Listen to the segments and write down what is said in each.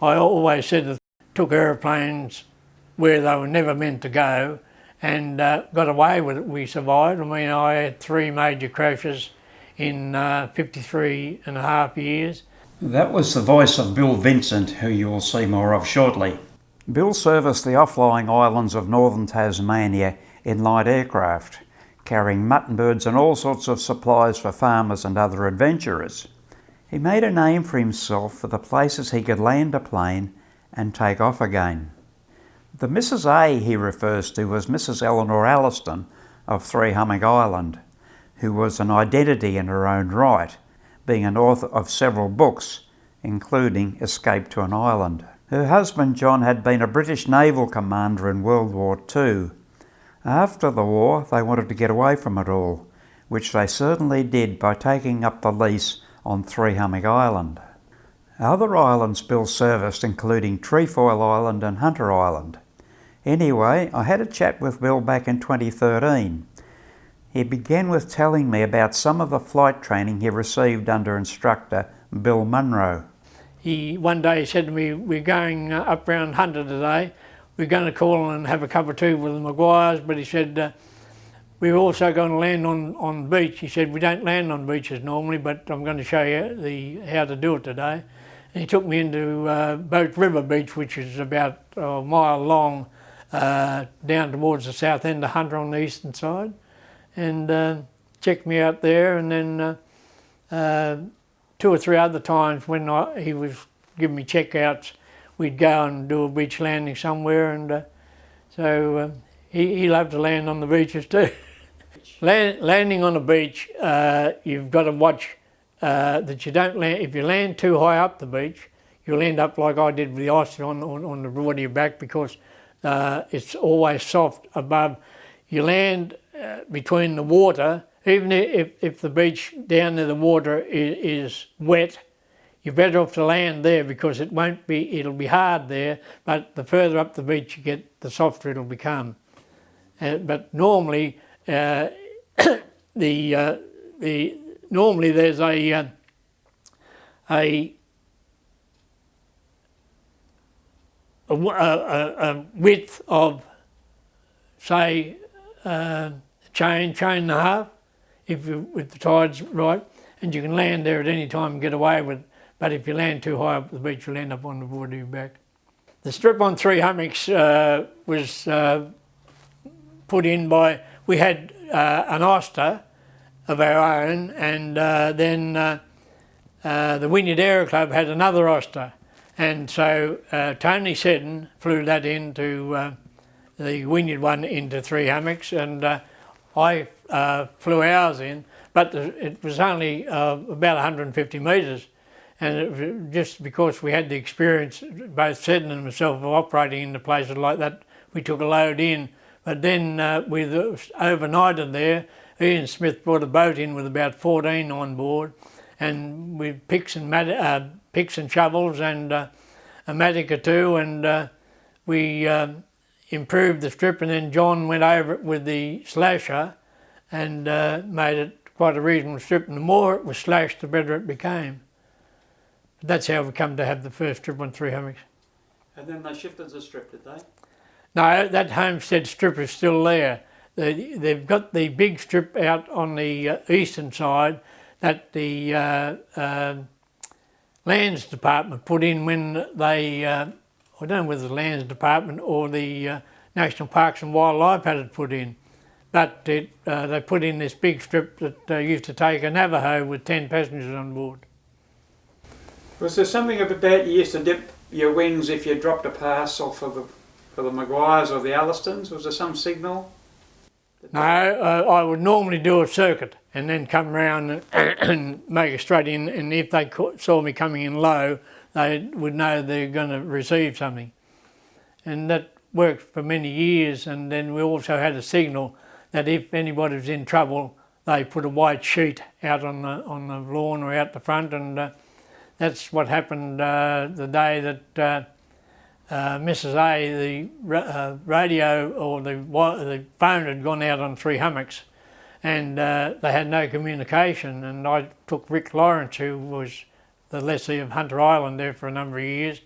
I always said that took aeroplanes where they were never meant to go and got away with it. We survived. I mean, I had 3 major crashes in 53 and a half years. That was the voice of Bill Vincent, who you will see more of shortly. Bill serviced the off-lying islands of northern Tasmania in light aircraft, carrying mutton birds and all sorts of supplies for farmers and other adventurers. He made a name for himself for the places he could land a plane and take off again. The Mrs. A he refers to was Mrs. Eleanor Alliston of Three Hummock Island, who was an identity in her own right, being an author of several books, including Escape to an Island. Her husband John had been a British naval commander in World War II. After the war, they wanted to get away from it all, which they certainly did by taking up the lease on Three Hummock Island. Other islands Bill serviced, including Trefoil Island and Hunter Island. Anyway, I had a chat with Bill back in 2013. He began with telling me about some of the flight training he received under instructor Bill Munro. One day he said to me, we're going up round Hunter today. We're going to call and have a cup of tea with the Maguires, but he said, we're also going to land on the beach. He said, we don't land on beaches normally, but I'm going to show you how to do it today. And he took me into Boat River Beach, which is about a mile long, down towards the south end of Hunter on the eastern side, and checked me out there. And then 2 or 3 other times when he was giving me checkouts, we'd go and do a beach landing somewhere, and so he loved to land on the beaches too. Landing on a beach, you've got to watch that you don't land. If you land too high up the beach, you'll end up like I did with the ice on the broad of your back, because it's always soft above. You land between the water, even if the beach down there, the water is wet, you're better off to land there, because it'll be hard there, but the further up the beach you get, the softer it'll become. But normally, normally there's a width of, say, chain and a half, if the tide's right, and you can land there at any time and get away with it. But if you land too high up the beach, you'll end up on the board of your back. The strip on Three Hummocks was put in by, we had an Oster of our own, and then the Wynyard Aero Club had another Oster, and so Tony Seddon flew that into the Wynyard one into Three Hummocks, and I flew ours in, but it was only about 150 metres, and it was just because we had the experience, both Seddon and myself, of operating into places like that, we took a load in. But then we overnighted there. Ian Smith brought a boat in with about 14 on board, and with picks and shovels and a mattock or two, and we improved the strip, and then John went over it with the slasher and made it quite a reasonable strip, and the more it was slashed, the better it became. But that's how we come to have the first strip on Three Hummocks. And then they shifted the strip, did they? No, that homestead strip is still there. They've got the big strip out on the eastern side that the Lands Department put in when they, I don't know whether the Lands Department or the National Parks and Wildlife had it put in, but they put in this big strip that used to take a Navajo with 10 passengers on board. Was there something about you used to dip your wings if you dropped a parcel for the Maguires or the Allistons? Was there some signal? No, I would normally do a circuit and then come round and make a straight in, and if they saw me coming in low, they would know they're going to receive something. And that worked for many years, and then we also had a signal that if anybody was in trouble, they put a white sheet out on the lawn or out the front, and that's what happened the day that Mrs. A, the radio or the phone had gone out on Three Hummocks, and they had no communication, and I took Rick Lawrence, who was the lessee of Hunter Island there for a number of years,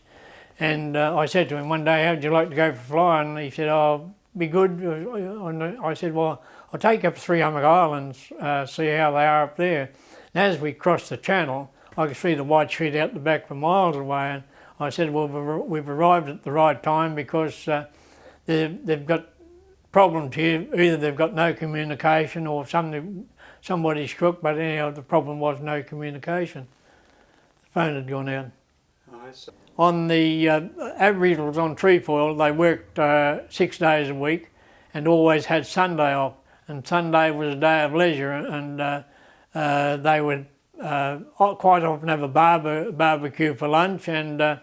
And I said to him one day, how'd you like to go for a fly? And he said, oh, be good. And I said, well, I'll take you up to Three Hummock Islands, see how they are up there. And as we crossed the channel, I could see the white sheet out the back for miles away. And I said, well, we've arrived at the right time because they've got problems here. Either they've got no communication or somebody's crook, but anyhow, the problem was no communication. The phone had gone out. On the Aboriginals on Trefoil, they worked 6 days a week and always had Sunday off. And Sunday was a day of leisure, and they would quite often have a barbecue for lunch, and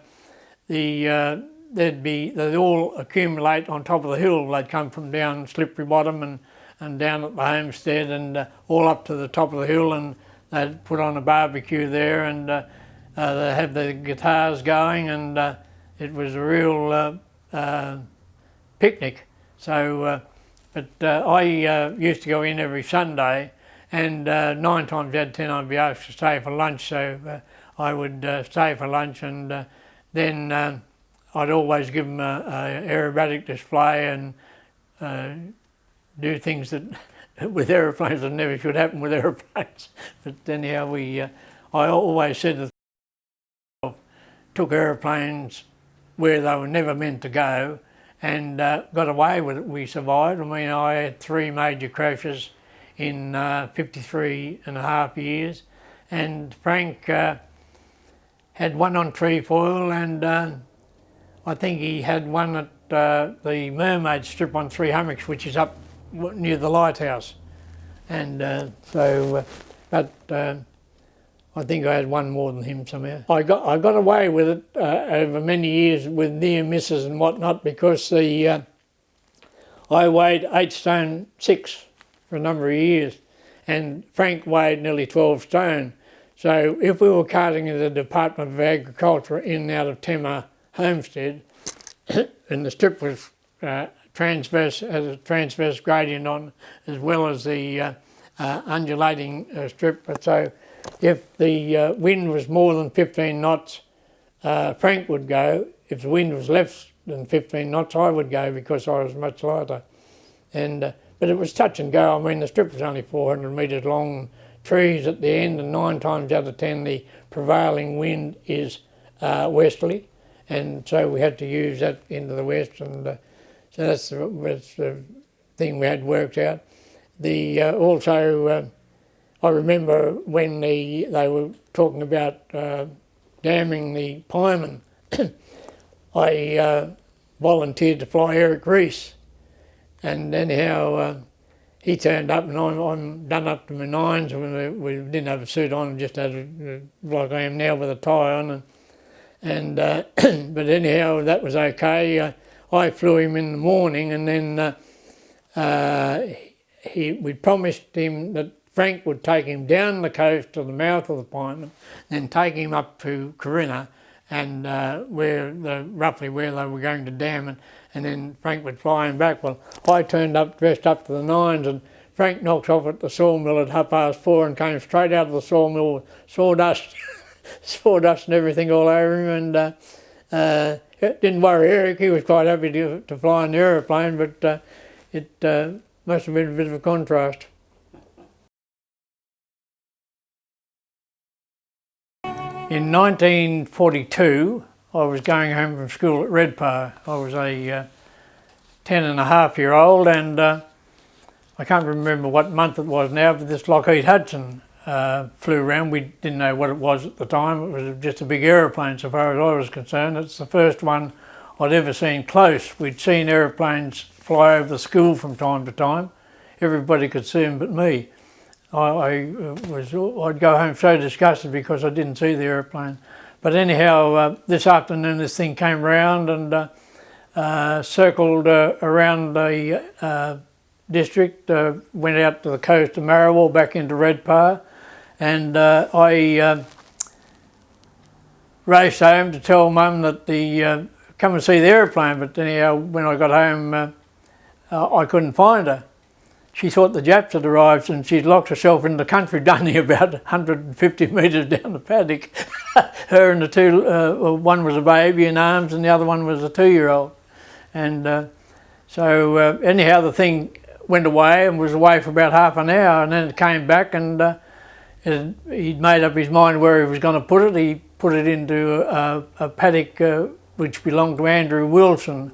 they'd all accumulate on top of the hill. They'd come from down Slippery Bottom and down at the homestead and all up to the top of the hill, and they'd put on a barbecue there, and they'd have the guitars going, and it was a real picnic. So, but I used to go in every Sunday, and 9 times out of 10 I'd be asked to stay for lunch, so I would stay for lunch, and then I'd always give them a aerobatic display and do things that with aeroplanes that never should happen with aeroplanes. But anyhow, I always said that took aeroplanes where they were never meant to go and got away with it. We survived. I mean, I had 3 major crashes in 53 and a half years, and Frank had one on Trefoil, and I think he had one at the Mermaid Strip on Three Hummocks, which is up near the lighthouse. And but I think I had one more than him somehow. I got away with it over many years with near misses and whatnot, because I weighed 8 stone 6 for a number of years, and Frank weighed nearly 12 stone. So if we were carting in the Department of Agriculture in and out of Tema Homestead, and the strip was transverse, has a transverse gradient on, as well as the undulating strip. But so if the wind was more than 15 knots, Frank would go. If the wind was less than 15 knots, I would go, because I was much lighter. And but it was touch and go. I mean, the strip was only 400 metres long, trees at the end, and 9 times out of 10 the prevailing wind is westerly, and so we had to use that into the west, and so that's the thing we had worked out. Also, I remember when they were talking about damming the Pieman, I volunteered to fly Eric Rees, and anyhow he turned up, and I'm done up to my nines. We didn't have a suit on, just had like I am now with a tie on, and but anyhow that was okay. I flew him in the morning, and then we promised him that Frank would take him down the coast to the mouth of the Pieman, then take him up to Corinna, and roughly where they were going to dam it, and then Frank would fly him back. Well, I turned up dressed up to the nines, and Frank knocked off at the sawmill at 4:30 and came straight out of the sawmill with sawdust, sawdust and everything all over him, and it didn't worry Eric. He was quite happy to fly in the aeroplane, but it must have been a bit of a contrast. In 1942, I was going home from school at Redpa. I was a 10-and-a-half-year-old, and I can't remember what month it was now, but this Lockheed Hudson flew around. We didn't know what it was at the time. It was just a big aeroplane, so far as I was concerned. It's the first one I'd ever seen close. We'd seen aeroplanes fly over the school from time to time. Everybody could see them but me. I'd go home so disgusted because I didn't see the aeroplane. But anyhow, this afternoon this thing came round and circled around the district, went out to the coast of Marrawal, back into Redpa, and I raced home to tell Mum that come and see the aeroplane. But anyhow, when I got home, I couldn't find her. she thought the Japs had arrived, and she'd locked herself in the country dunny about 150 metres down the paddock. Her and the two, one was a baby in arms and the other one was a 2-year-old. And so anyhow, the thing went away and was away for about half an hour, and then it came back, and he'd made up his mind where he was going to put it. He put it into a paddock which belonged to Andrew Wilson,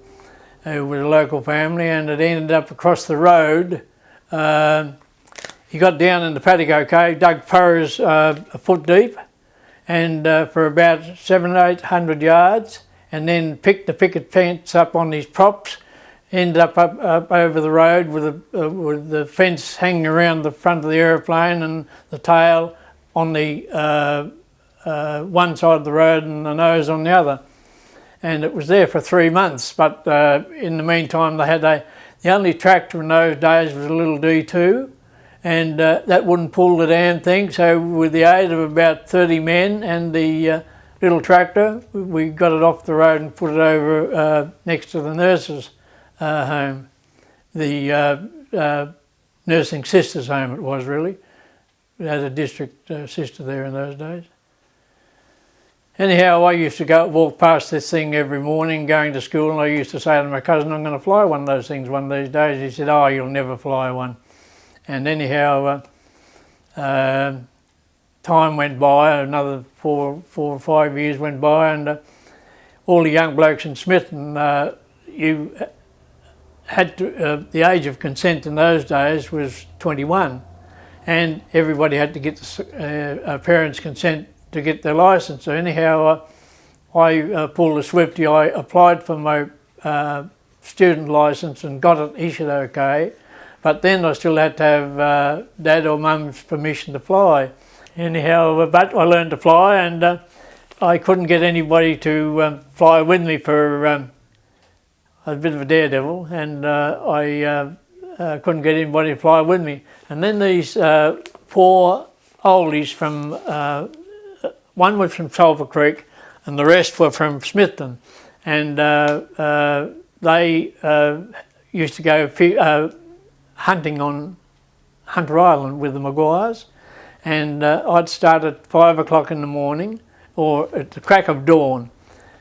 who was a local family, and it ended up across the road. He got down in the paddock okay, dug furrows a foot deep, and for about 700-800 yards, and then picked the picket fence up on these props, ended up over the road with the fence hanging around the front of the aeroplane and the tail on the one side of the road and the nose on the other. And it was there for 3 months, but in the meantime they had the only tractor in those days was a little D2, and that wouldn't pull the damn thing, so with the aid of about 30 men and the little tractor, we got it off the road and put it over next to the nurses' home. The nursing sisters' home it was really. We had a district sister there in those days. Anyhow, I used to walk past this thing every morning going to school, and I used to say to my cousin, I'm going to fly one of those things one of these days. He said, oh, you'll never fly one. And anyhow, time went by, another 4 or 5 years went by, and all the young blokes in Smithton, you had to, the age of consent in those days was 21, and everybody had to get the parents' consent to get their licence. So anyhow, I pulled a Swifty. I applied for my student licence and got it issued okay, but then I still had to have Dad or Mum's permission to fly. Anyhow, but I learned to fly, and I couldn't get anybody to fly with me for a bit of a daredevil, and I couldn't get anybody to fly with me. And then these 4 oldies from one was from Sulphur Creek and the rest were from Smithton, and they used to go hunting on Hunter Island with the Maguires, and I'd start at 5 o'clock in the morning or at the crack of dawn,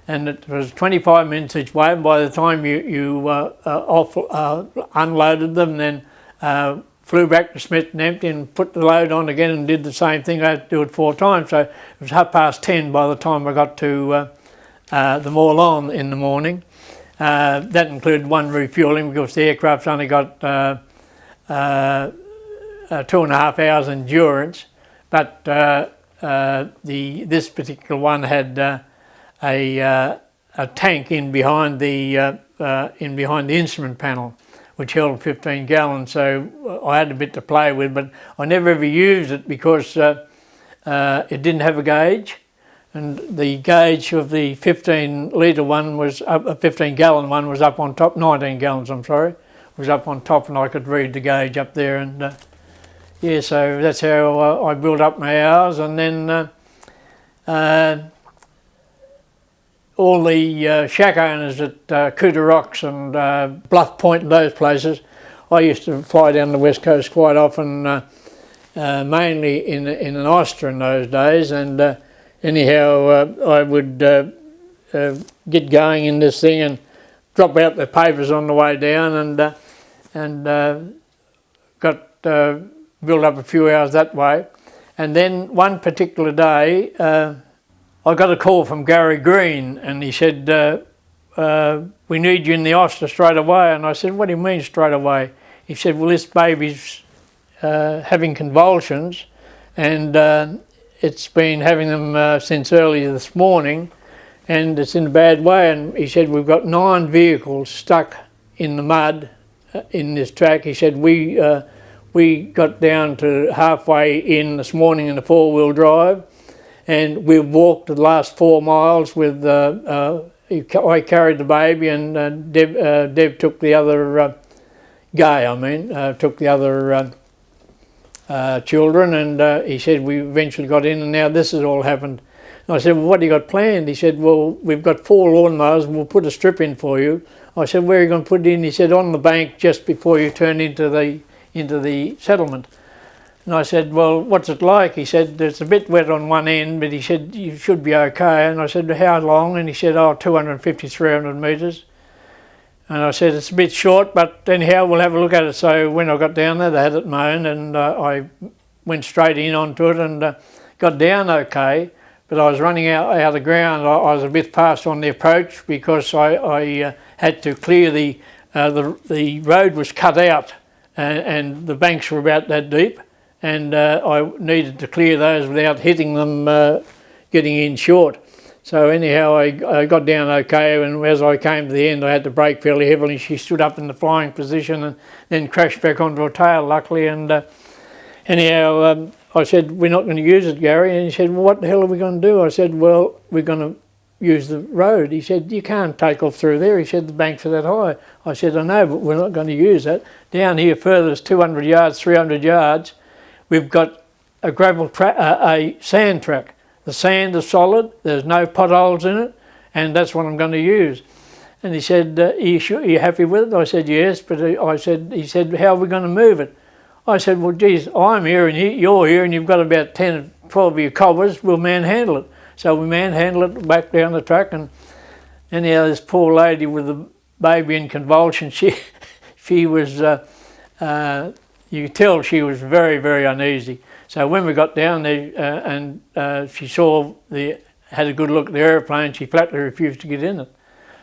and it was 25 minutes each way, and by the time you unloaded them, then flew back to Smithton empty and put the load on again and did the same thing. I had to do it 4 times, so it was 10:30 by the time I got to the Moorlawn in the morning. That included one refuelling because the aircraft's only got 2.5 hours endurance, but this particular one had a tank in behind the instrument panel, which held 15 gallons, so I had a bit to play with, but I never ever used it because it didn't have a gauge, and the gauge of the 15-litre one was up, a 15-gallon one was up on top, 19 gallons, I'm sorry, was up on top, and I could read the gauge up there, and yeah, so that's how I built up my hours, and then all the shack owners at Cooter Rocks and Bluff Point and those places, I used to fly down the west coast quite often, mainly in an Oyster in those days, and anyhow I would get going in this thing and drop out the papers on the way down, and got built up a few hours that way. And then one particular day I got a call from Gary Green, and he said, we need you in the Oyster straight away. And I said, what do you mean straight away? He said, well, this baby's having convulsions, and it's been having them since early this morning, and it's in a bad way. And he said, we've got 9 vehicles stuck in the mud in this track. He said, we got down to halfway in this morning in the 4-wheel drive, and we walked the last 4 miles with, I carried the baby, and Deb took the other, took the other children, and he said we eventually got in, and now this has all happened. And I said, well, what do you got planned? He said, well, we've got 4 lawnmowers, and we'll put a strip in for you. I said, where are you going to put it in? He said, on the bank just before you turn into the into the settlement. And I said, well, what's it like? He said, it's a bit wet on one end, but he said, you should be okay. And I said, how long? And he said, 250, 300 metres. And I said, it's a bit short, but anyhow, we'll have a look at it. So when I got down there, they had it mown, and I went straight in onto it and got down okay. But I was running out of ground. I was a bit fast on the approach because I had to clear the road was cut out, and the banks were about that deep. And I needed to clear those without hitting them, getting in short. So anyhow, I got down okay, and as I came to the end, I had to brake fairly heavily. She stood up in the flying position and then crashed back onto her tail, luckily. And anyhow, I said, we're not going to use it, Gary. And he said, well, what the hell are we going to do? I said, well, we're going to use the road. He said, you can't take off through there. He said, the banks are that high. I said, I know, but we're not going to use that. Down here further, it's 200 yards, 300 yards. We've got a gravel track, a sand track. The sand is solid, there's no potholes in it, and that's what I'm going to use. And he said, are you happy with it? I said, yes, but he said, how are we going to move it? I said, well, geez, I'm here and you're here and you've got about 10 or 12 of your cobbers, we'll manhandle it. So we manhandled it back down the track, and anyhow, this poor lady with the baby in convulsions, she was... you could tell she was very, very uneasy. So when we got down there and she had a good look at the aeroplane, she flatly refused to get in it.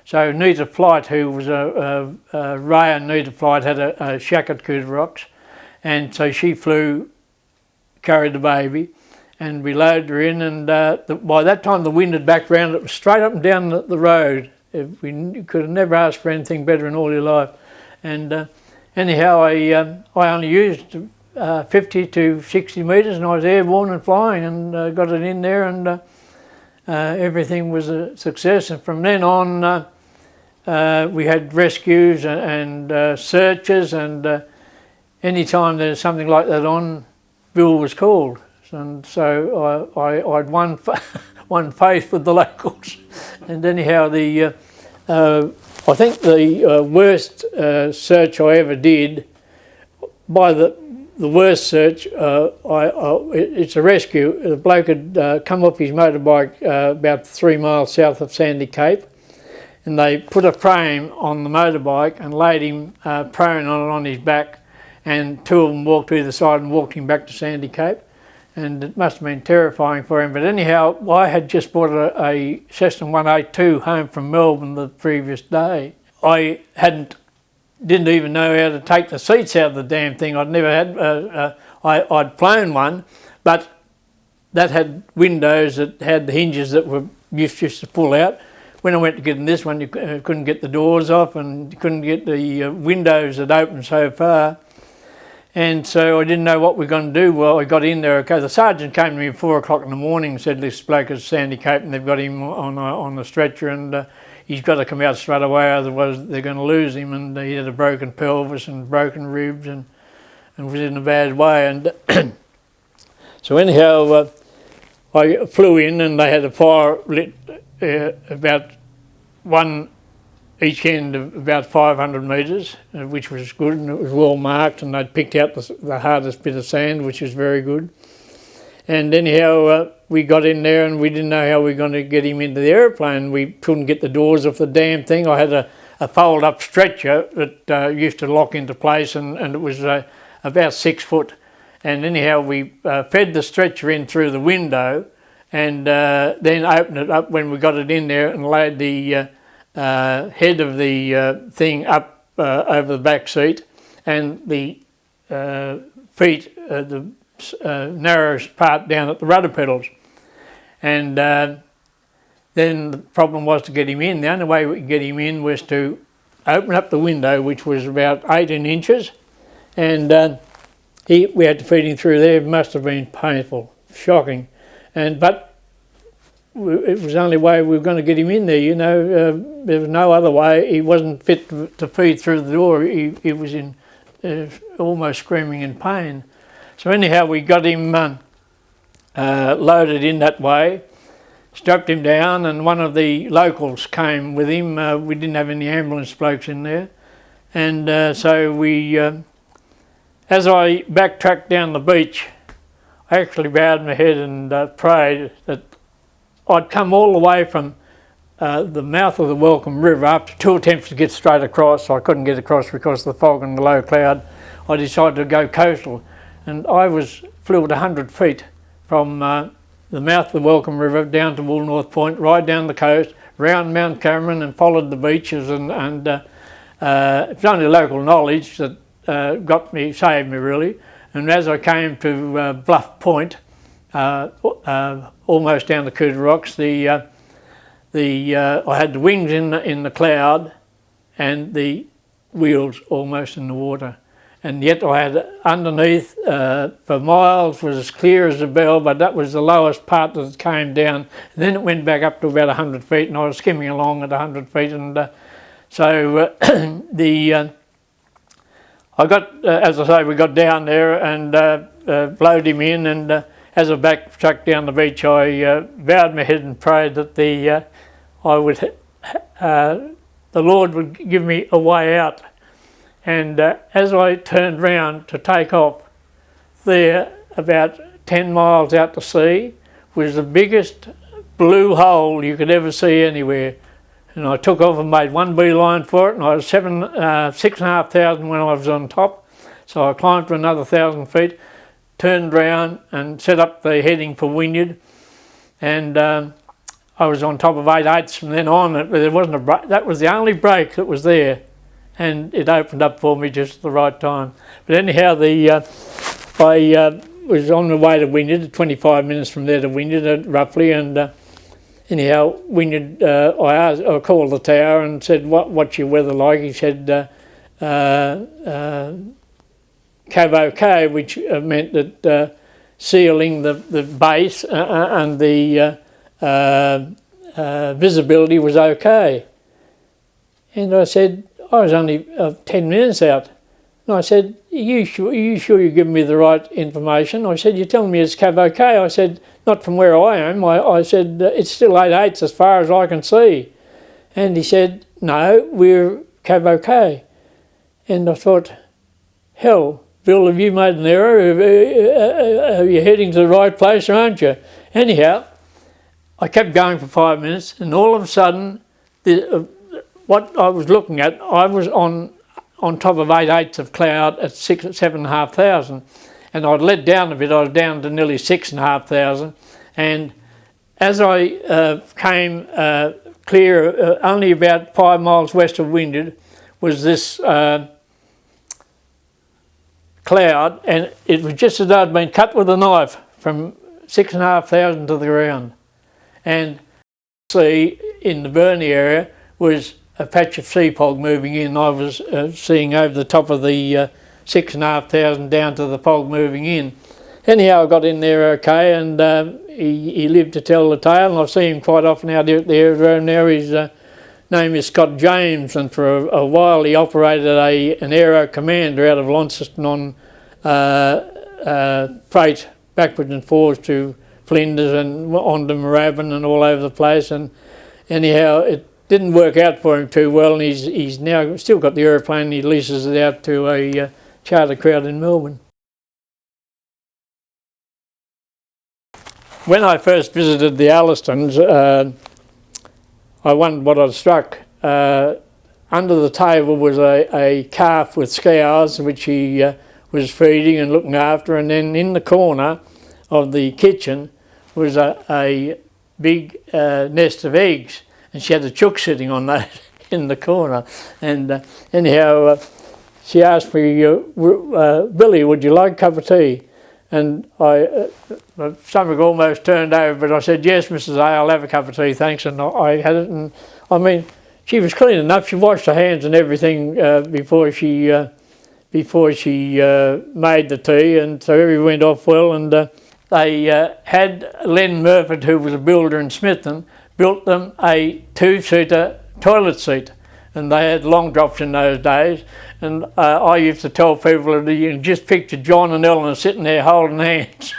So Nita Flight, who was Ray and Nita Flight had a shack at Cooter Rocks, and so she carried the baby, and we loaded her in, and by that time the wind had backed round. It was straight up and down the road. You could have never asked for anything better in all your life. And anyhow, I only used 50 to 60 metres, and I was airborne and flying, and got it in there, and everything was a success. And from then on, we had rescues and searches, and any time there's something like that on, Bill was called. And so I'd won faith with the locals. And anyhow, I think the worst search I ever did, by the worst search, it's a rescue. The bloke had come off his motorbike about 3 miles south of Sandy Cape, and they put a frame on the motorbike and laid him prone on his back, and 2 of them walked to either side and walked him back to Sandy Cape. And it must have been terrifying for him. But anyhow, I had just bought a Cessna 182 home from Melbourne the previous day. I didn't even know how to take the seats out of the damn thing. I'd never had, I'd flown one, but that had windows that had the hinges that were used to pull out. When I went to get in this one, you couldn't get the doors off, and you couldn't get the windows that opened so far. And so I didn't know what we were going to do. Well, I got in there. Okay, the sergeant came to me at 4 o'clock in the morning and said, this bloke is Sandy Cape and they've got him on the stretcher, and he's got to come out straight away, otherwise they're going to lose him. And he had a broken pelvis and broken ribs and was in a bad way. And so anyhow, I flew in, and they had a fire lit about one each end of about 500 metres, which was good, and it was well marked, and they'd picked out the hardest bit of sand, which was very good. And anyhow, we got in there, and we didn't know how we were going to get him into the aeroplane. We couldn't get the doors off the damn thing. I had a fold-up stretcher that used to lock into place, and it was about 6 foot. And anyhow, we fed the stretcher in through the window, and then opened it up when we got it in there, and laid the head of the thing up over the back seat, and the feet, the narrowest part down at the rudder pedals. And then the problem was to get him in. The only way we could get him in was to open up the window, which was about 18 inches, and we had to feed him through there. It must have been painful, shocking, but it was the only way we were going to get him in there, you know. There was no other way. He wasn't fit to feed through the door. He was in almost screaming in pain. So anyhow, we got him loaded in that way, strapped him down, and one of the locals came with him. We didn't have any ambulance blokes in there. And so we as I backtracked down the beach, I actually bowed my head and prayed that I'd come all the way from the mouth of the Welcome River after 2 attempts to get straight across. I couldn't get across because of the fog and the low cloud. I decided to go coastal, and I flew at 100 feet from the mouth of the Welcome River down to Woolnorth Point, right down the coast, round Mount Cameron, and followed the beaches. And it's only local knowledge that saved me really. And as I came to Bluff Point, almost down the Cooter Rocks, I had the wings in the cloud and the wheels almost in the water. And yet I had underneath for miles was as clear as a bell, but that was the lowest part that it came down. And then it went back up to about 100 feet, and I was skimming along at 100 feet. And I got, as I say, we got down there and blowed him in. And as I backtracked down the beach, I bowed my head and prayed that the Lord would give me a way out. And as I turned round to take off, there, about 10 miles out to sea, was the biggest blue hole you could ever see anywhere. And I took off and made one beeline for it, and I was 6,500 when I was on top. So I climbed for another 1,000 feet, turned round and set up the heading for Wynyard. And I was on top of 8/8 from then on. There wasn't a break. That was the only break that was there. And it opened up for me just at the right time. But anyhow, I was on the way to Wynyard, 25 minutes from there to Wynyard roughly, and anyhow, Wynyard, I called the tower and said, what's your weather like? He said, Cav OK, which meant that sealing the base and the visibility was okay. And I said, I was only 10 minutes out. And I said, are you sure you're giving me the right information? I said, you're telling me it's Cav OK. I said, not from where I am. I said, it's still 8/8 as far as I can see. And he said, no, we're Cav OK. And I thought, hell, Bill, have you made an error? Are you heading to the right place, aren't you? Anyhow, I kept going for 5 minutes, and all of a sudden, what I was looking at, I was on top of 8/8 of cloud at 7,500, and I'd let down a bit. I was down to nearly 6,500, and as I came clear, only about 5 miles west of Wynyard, was this cloud, and it was just as though I'd been cut with a knife from 6,500 to the ground. And see, in the Burnie area was a patch of sea fog moving in. I was seeing over the top of the 6,500 down to the fog moving in. Anyhow, I got in there okay, and he lived to tell the tale, and I see him quite often out there at the aerodrome now. His name is Scott James, and for a while he operated an Aero Commander out of Launceston on freight backwards and forwards to Flinders and on to Moorabbin and all over the place. And anyhow, it didn't work out for him too well, and he's now still got the aeroplane, and he leases it out to a charter crowd in Melbourne. When I first visited the Allistons, I wondered what I'd struck. Under the table was a calf with scows, which he was feeding and looking after, and then in the corner of the kitchen was a big nest of eggs, and she had a chook sitting on that in the corner. And anyhow, she asked me, Billy, would you like a cup of tea? And my stomach almost turned over, but I said, yes, Mrs. A, I'll have a cup of tea, thanks. And I had it, and I mean, she was clean enough. She washed her hands and everything before she made the tea, and so everything went off well. And they had Len Murphy, who was a builder in Smithton, built them a 2-seater toilet seat, and they had long drops in those days. And I used to tell people that you can just picture John and Eleanor sitting there holding hands.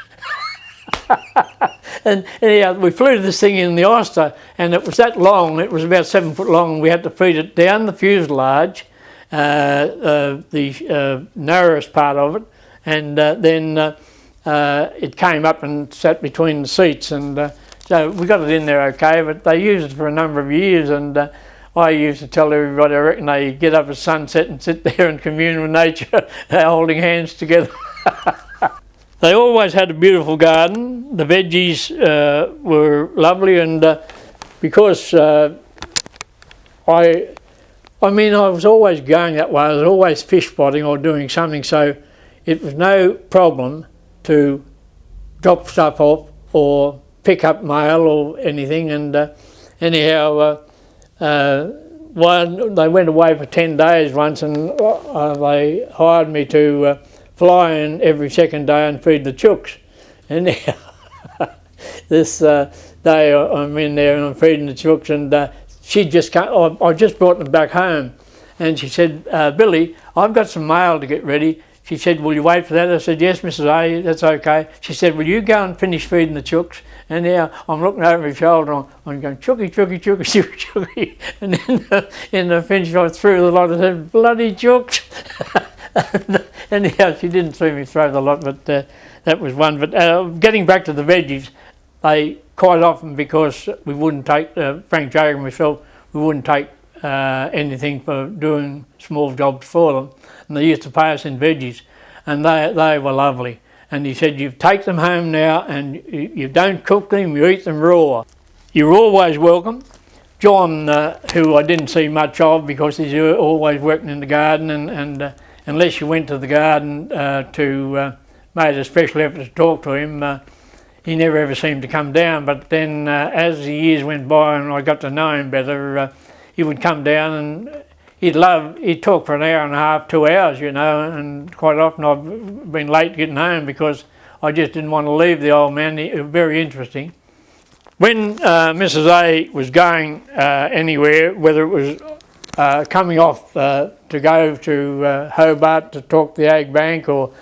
And anyhow, we flew this thing in the Oyster, and it was that long, it was about 7 foot long, and we had to feed it down the fuselage, the narrowest part of it, and then it came up and sat between the seats, and so we got it in there okay, but they used it for a number of years, and I used to tell everybody, I reckon they get up at sunset and sit there and commune with nature, holding hands together. They always had a beautiful garden. The veggies were lovely, and because I was always going that way. I was always fish spotting or doing something, so it was no problem to drop stuff off or pick up mail or anything. And anyhow, they went away for 10 days once, and they hired me to fly in every second day and feed the chooks. Anyhow, this day I'm in there and I'm feeding the chooks, and she just came, I just brought them back home, and she said, Billy, I've got some mail to get ready. She said, will you wait for that? I said, yes, Mrs. A, that's okay. She said, will you go and finish feeding the chooks? And now I'm looking over my shoulder, I'm going, chooky, chooky, chooky, chooky, chooky. And then in the finish I threw the lot, I said, bloody chooks. Anyhow, she didn't see me throw the lot, but that was one. But getting back to the veggies, they quite often, because we wouldn't take, Frank Jager and myself, we wouldn't take anything for doing small jobs for them. And they used to pay us in veggies, and they were lovely. And he said, you take them home now and you don't cook them, you eat them raw. You're always welcome. John, who I didn't see much of because he's always working in the garden, and unless you went to the garden made a special effort to talk to him, he never ever seemed to come down. But then as the years went by and I got to know him better, he would come down and he'd talk for an hour and a half, 2 hours, you know, and quite often I've been late getting home because I just didn't want to leave the old man. He was very interesting. When Mrs. A was going anywhere, whether it was coming off to go to Hobart to talk to the Ag Bank, or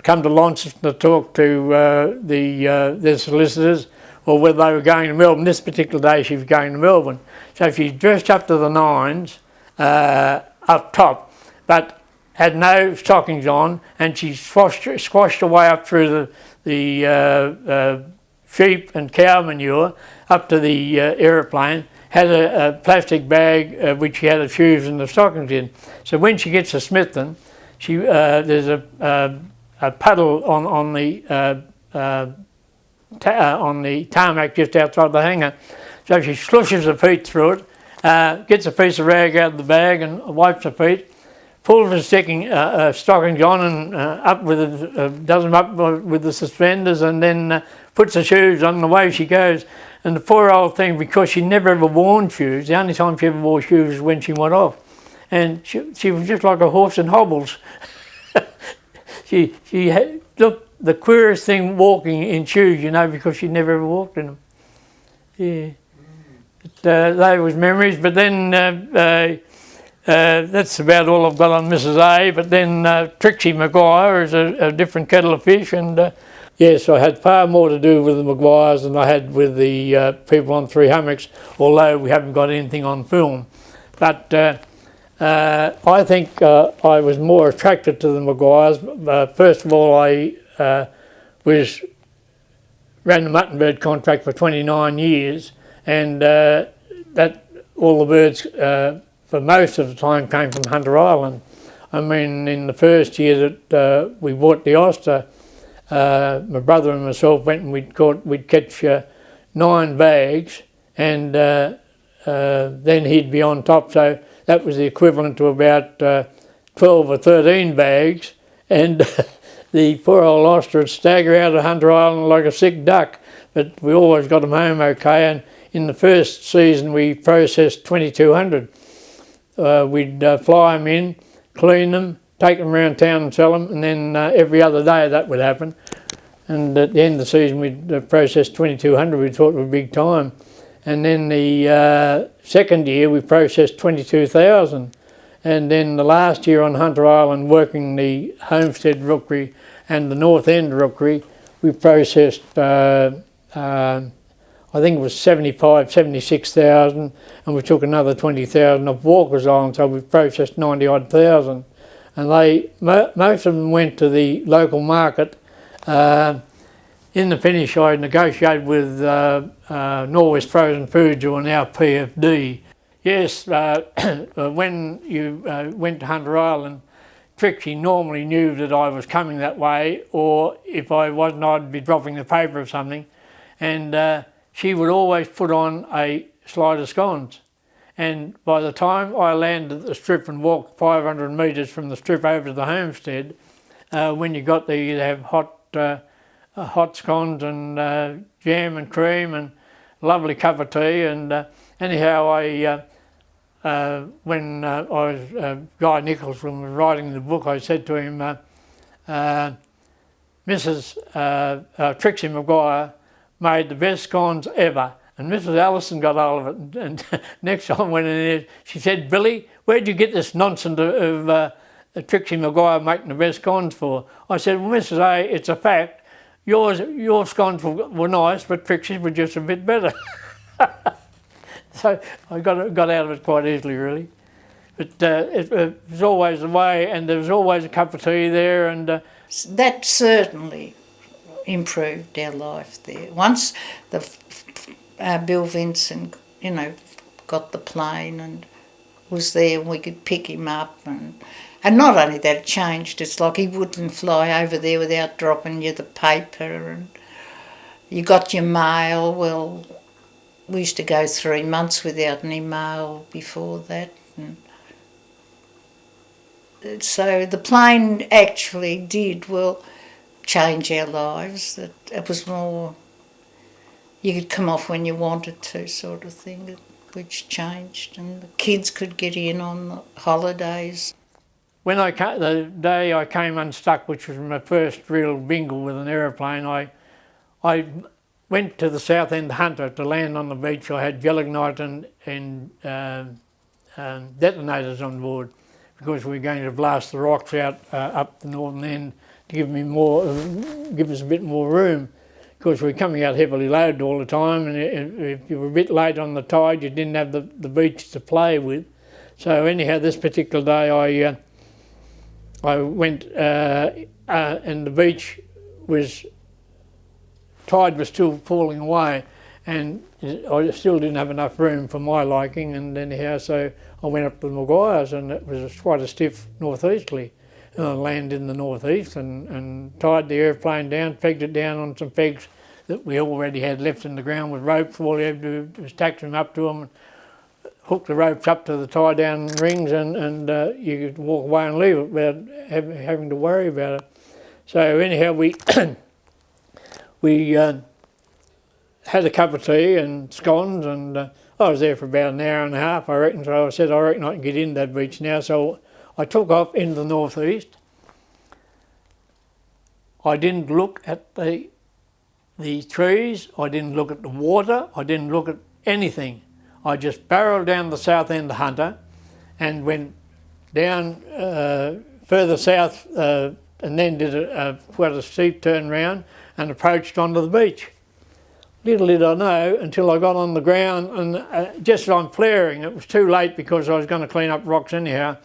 come to Launceston to talk to their solicitors, or whether they were going to Melbourne. This particular day she was going to Melbourne. So she dressed up to the nines up top, but had no stockings on, and she squashed her way up through the sheep and cow manure up to the aeroplane, had a plastic bag which she had the shoes and the stockings in. So when she gets to Smithton, there's a puddle on the tarmac just outside the hangar. So she slushes her feet through it, gets a piece of rag out of the bag and wipes her feet, pulls her stockings on and does them up with the suspenders, and then puts the shoes on, and away she goes. And the poor old thing, because she never ever worn shoes, the only time she ever wore shoes was when she went off. And she was just like a horse in hobbles. she looked the queerest thing walking in shoes, you know, because she never ever walked in them. Yeah. They was memories, but then that's about all I've got on Mrs. A. But then Trixie Maguire is a different kettle of fish, and yes, I had far more to do with the Maguires than I had with the people on Three Hummocks, although we haven't got anything on film. But I think I was more attracted to the Maguires. First of all, I ran the mutton bird contract for 29 years, and that all the birds for most of the time came from Hunter Island. I mean, in the first year that we bought the Oster, my brother and myself went and we'd catch 9 bags, and then he'd be on top, so that was the equivalent to about 12 or 13 bags, and the poor old Oster would stagger out of Hunter Island like a sick duck, but we always got them home okay. And in the first season we processed 2,200. We'd fly them in, clean them, take them around town and sell them, and then every other day that would happen. And at the end of the season we'd processed 2,200, we thought it was a big time. And then the second year we processed 22,000. And then the last year on Hunter Island, working the Homestead Rookery and the North End Rookery, we processed, I think it was 76,000, and we took another 20,000 off Walker's Island, so we processed 90 odd thousand. and most of them went to the local market. In the finish, I negotiated with Norwest Frozen Foods, who are now PFD. Yes, when you went to Hunter Island, Trixie normally knew that I was coming that way, or if I wasn't, I'd be dropping the paper or something, and she would always put on a slide of scones. And by the time I landed at the strip and walked 500 metres from the strip over to the homestead, when you got there, you'd have hot scones and jam and cream and lovely cup of tea. And anyhow, when Guy Nichols was writing the book, I said to him, Mrs. Trixie Maguire made the best scones ever. And Mrs. Allison got hold of it, and next time I went in there, she said, Billy, where'd you get this nonsense of Trixie Maguire making the best scones for? I said, well, Mrs. A, it's a fact. Your scones were nice, but Trixie's were just a bit better. So I got out of it quite easily, really. But it was always the way, and there was always a cup of tea there. And that certainly improved our life there. Once Bill Vincent, got the plane and was there, and we could pick him up, and not only that, it changed. It's like he wouldn't fly over there without dropping you the paper, and you got your mail. Well, we used to go 3 months without any mail before that, and so the plane actually did change our lives. It was more, you could come off when you wanted to, sort of thing, which changed, and the kids could get in on the holidays. When the day I came unstuck, which was my first real bingle with an aeroplane, I went to the Southend Hunter to land on the beach. I had gelignite and detonators on board because we were going to blast the rocks out up the northern end to give us a bit more room. Of course, we were coming out heavily loaded all the time, and if you were a bit late on the tide, you didn't have the beach to play with. So anyhow, this particular day I went and the beach tide was still falling away, and I still didn't have enough room for my liking, and anyhow, so I went up to the Maguires, and it was quite a stiff northeasterly. And I landed in the northeast and tied the airplane down, pegged it down on some pegs that we already had left in the ground with ropes. All you had to do was tack them up to them and hook the ropes up to the tie-down rings, and you could walk away and leave it without having to worry about it. So anyhow, we had a cup of tea and scones, and I was there for about an hour and a half, I reckon. So I said, I reckon I can get in that beach now. So I took off into the northeast. I didn't look at the trees, I didn't look at the water, I didn't look at anything. I just barreled down the Southend Hunter and went down further south and then did quite a steep turn round and approached onto the beach. Little did I know until I got on the ground, and just as I'm flaring, it was too late because I was going to clean up rocks anyhow,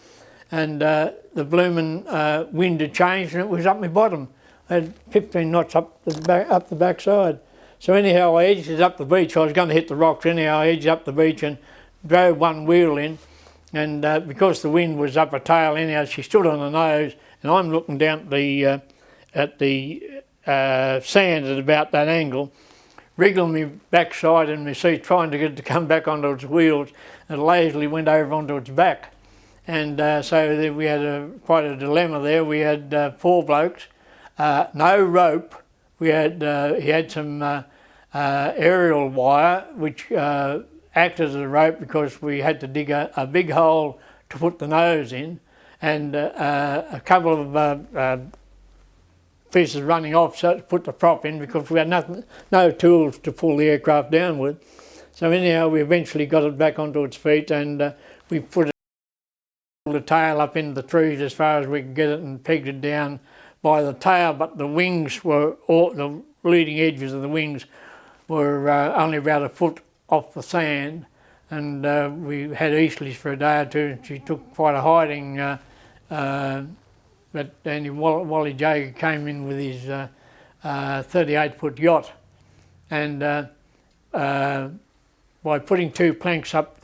and the blooming wind had changed and it was up my bottom. I had 15 knots up the backside. So anyhow, I edged it up the beach. I was going to hit the rocks anyhow. I edged up the beach and drove one wheel in, and because the wind was up her tail anyhow, she stood on her nose, and I'm looking down at the sand at about that angle, wriggling my backside in my seat, trying to get it to come back onto its wheels, and it lazily went over onto its back. And so we had quite a dilemma there. We had 4 blokes, no rope. He had some aerial wire which acted as a rope because we had to dig a big hole to put the nose in, and a couple of pieces running off so to put the prop in because we had no tools to pull the aircraft down with. So anyhow, we eventually got it back onto its feet, and we put the tail up in the trees as far as we could get it and pegged it down by the tail, but the wings were, the leading edges of the wings were only about a foot off the sand, and we had easterlies for a day or two, and she took quite a hiding but then Wally Jager came in with his 38-foot yacht, and by putting 2 planks up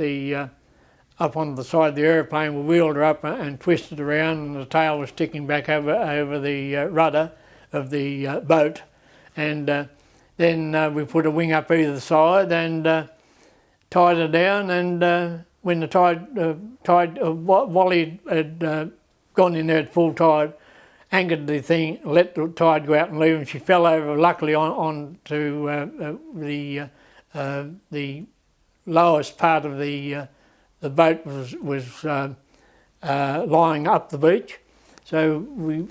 up on the side of the aeroplane, we wheeled her up and twisted around, and the tail was sticking back over the rudder of the boat, and then we put a wing up either side and tied her down, and when the Wally had gone in there at full tide, anchored the thing, let the tide go out and leave, and she fell over luckily onto the lowest part of the boat was lying up the beach, so we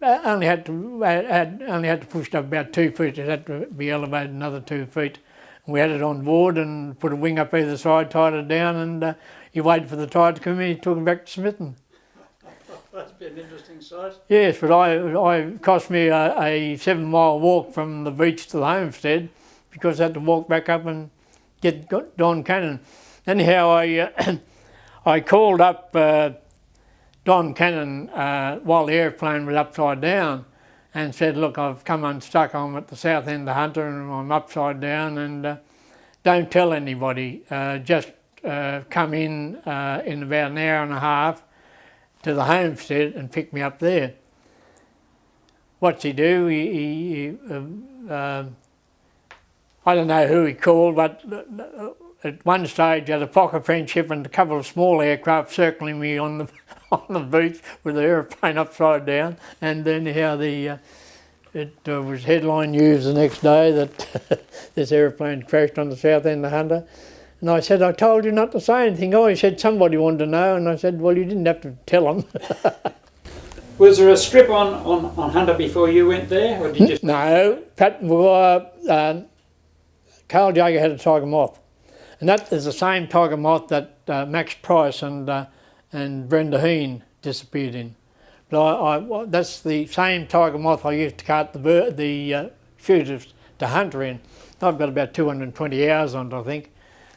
only had to push it up about 2 feet. It had to be elevated another 2 feet. We had it on board and put a wing up either side, tied it down, and he waited for the tide to come in. He took it back to Smithton. That's been an interesting sight. Yes, but I cost me a 7-mile walk from the beach to the homestead because I had to walk back up and get Don Cannon. Anyhow, I called up Don Cannon while the airplane was upside down and said, look, I've come unstuck. I'm at the south end of Hunter and I'm upside down, and don't tell anybody. Just come in about an hour and a half to the homestead and pick me up there. What's he do? I don't know who he called, but at one stage I had a pocket friendship and a couple of small aircraft circling me on the beach with the aeroplane upside down, and then how it was headline news the next day that this aeroplane crashed on the south end of Hunter. And I said, I told you not to say anything. Oh, he said somebody wanted to know, and I said, well, you didn't have to tell them. Was there a strip on Hunter before you went there, or did you just... No, Carl Jager had a tiger moth, and that is the same tiger moth that Max Price and Brenda Heen disappeared in. But that's the same tiger moth I used to cart the shooters to Hunter in. I've got about 220 hours on it, I think,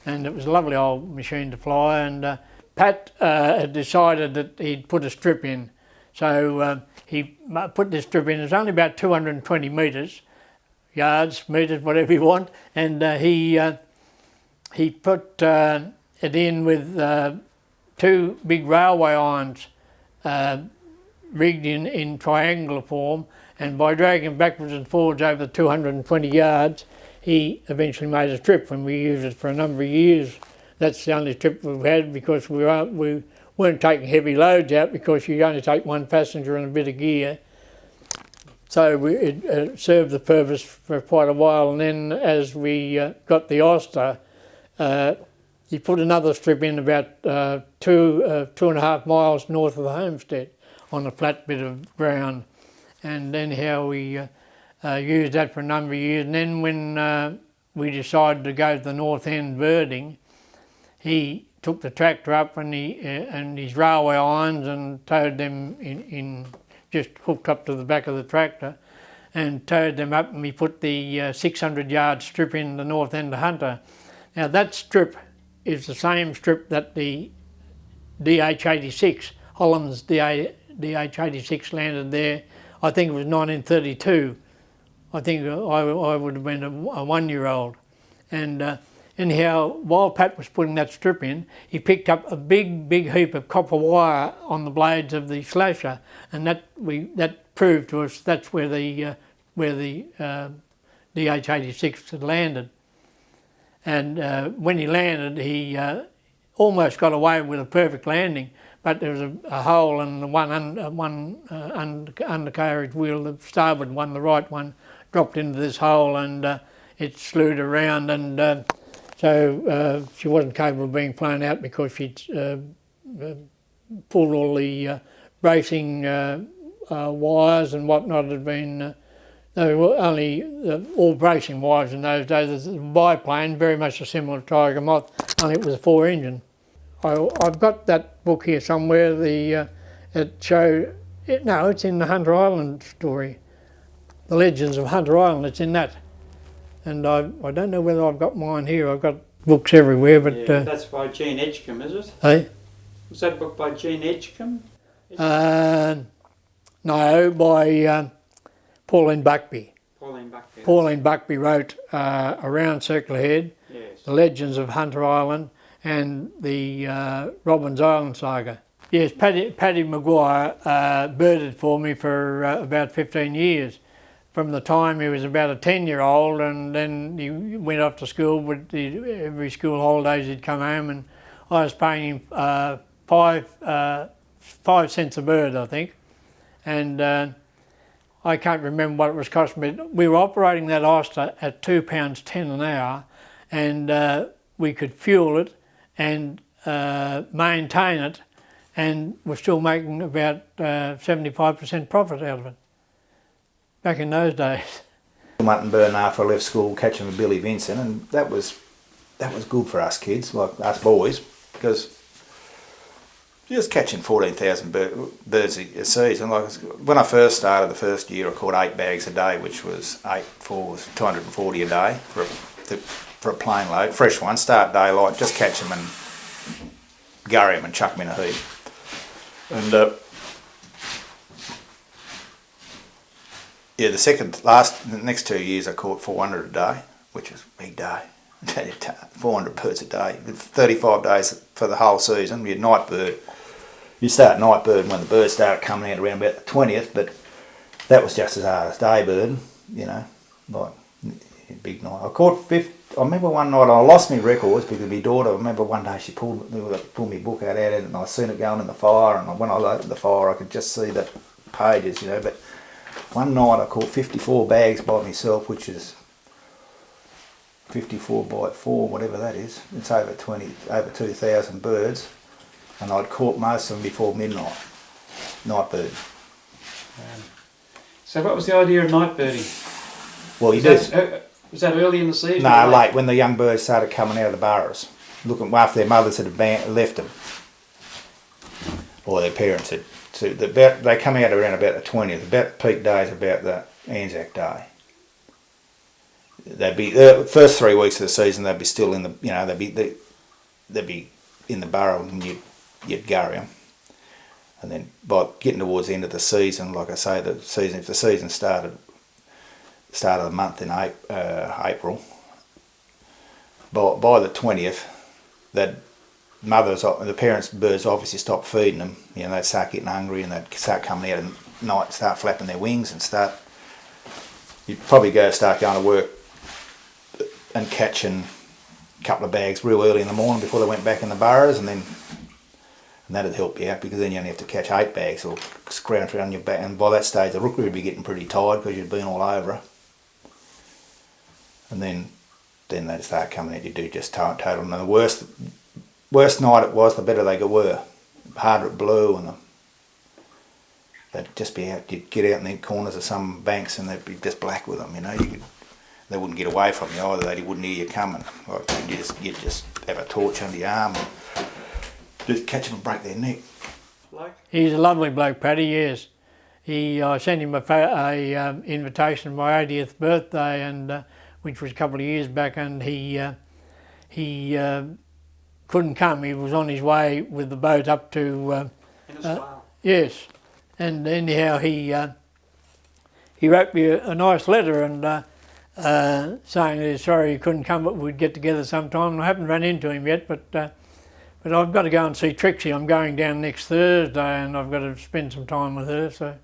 and it was a lovely old machine to fly. And Pat had decided that he'd put a strip in, so he put this strip in. It's only about 220 metres, yards, metres, whatever you want, and he put it in with 2 big railway irons rigged in triangular form, and by dragging backwards and forwards over 220 yards, he eventually made a strip, and we used it for a number of years. That's the only strip we've had, because we weren't taking heavy loads out, because you only take 1 passenger and a bit of gear. So it served the purpose for quite a while, and then as we got the Oster, he put another strip in about 2.5 miles north of the homestead on a flat bit of ground, and anyhow we used that for a number of years. And then when we decided to go to the North End birding, he took the tractor up and his railway irons and towed them in just hooked up to the back of the tractor and towed them up, and we put the 600-yard strip in the North End of Hunter. Now that strip is the same strip that the DH-86, Holland's DH-86 landed there. I think it was 1932. I think I would have been a 1-year-old. And anyhow, while Pat was putting that strip in, he picked up a big heap of copper wire on the blades of the slasher, and that proved to us that's where the DH-86 had landed. And when he landed, he almost got away with a perfect landing, but there was a hole in the one undercarriage wheel, the starboard one, the right one, dropped into this hole, and it slewed around, and so she wasn't capable of being flown out because she'd pulled all the bracing wires and whatnot had been. They were only all bracing wires in those days. The biplane, very much a similar Tiger Moth, only it was a 4-engine. I've got that book here somewhere. It showed it. No, it's in the Hunter Island story, The Legends of Hunter Island. It's in that, and I don't know whether I've got mine here. I've got books everywhere, but yeah, that's by Gene Edgecombe, is it? Hey, Was that book by Gene Edgecombe? No, by Pauline Buckby. Pauline Buckby. Pauline Buckby wrote Around Circular Head, Yes. The Legends of Hunter Island, and the Robbins Island saga. Yes, Paddy Maguire birded for me for about 15 years. From the time he was about a 10-year-old, and then he went off to school. With every school holidays he'd come home, and I was paying him 5 cents a bird, I think. And I can't remember what it was costing me. We were operating that oyster at £2.10 an hour, and we could fuel it and maintain it, and we're still making about 75% profit out of it. Back in those days. Mutton burn after I left school, catching with Billy Vincent, and that was good for us kids, like us boys, because just catching 14,000 birds a season. Like when I first started, the first year I caught 8 bags a day, which was 8 for 240 a day for a plain load, fresh one. Start daylight, just catch them and gurry them and chuck them in a heap. And yeah, the next 2 years I caught 400 a day, which was a big day. 400 birds a day, 35 days for the whole season. You'd night bird. You start night bird when the birds started coming out around about the 20th, but that was just as hard as day bird, you know, like big night. I caught 50. I remember one night I lost my records because my daughter. I remember one day she pulled my book out of it, and I seen it going in the fire. And when I opened the fire, I could just see the pages, you know. But one night I caught 54 bags by myself, which is 54 by 4, whatever that is. It's over 2,000 birds, and I'd caught most of them before midnight. Night bird. So what was the idea of night birding? Well, you Was that early in the season? No, late when the young birds started coming out of the burrows, looking after their mothers had left them, or their parents had. So they come out around about the 20th. About the peak days, about the Anzac Day. They'd be the first 3 weeks of the season. They'd be still in the, you know, they'd be in the burrow, and you'd gurry them. And then by getting towards the end of the season, like I say, if the season started start of the month in April, by the 20th, that the parents' birds obviously stopped feeding them. You know, they'd start getting hungry, and they'd start coming out at night, start flapping their wings, and you'd probably start going to work and catching a couple of bags real early in the morning before they went back in the burrows, and that'd help you out, because then you only have to catch 8 bags or scrounge around your back, and by that stage the rookery would be getting pretty tired because you'd been all over her. And then they'd start coming out. You do just total. And the worst night it was, the better they were. The harder it blew, and they'd just be out. You'd get out in the corners of some banks, and they'd be just black with them. You know, they wouldn't get away from you either. They wouldn't hear you coming. Like you'd just have a torch under your arm and just catch them and break their neck. He's a lovely bloke, Paddy. Yes, I sent him a invitation for my 80th birthday, and which was a couple of years back, and he couldn't come. He was on his way with the boat up to yes, and anyhow he wrote me a nice letter and saying he's sorry he couldn't come, but we'd get together sometime. I haven't run into him yet, but I've got to go and see Trixie. I'm going down next Thursday, and I've got to spend some time with her. So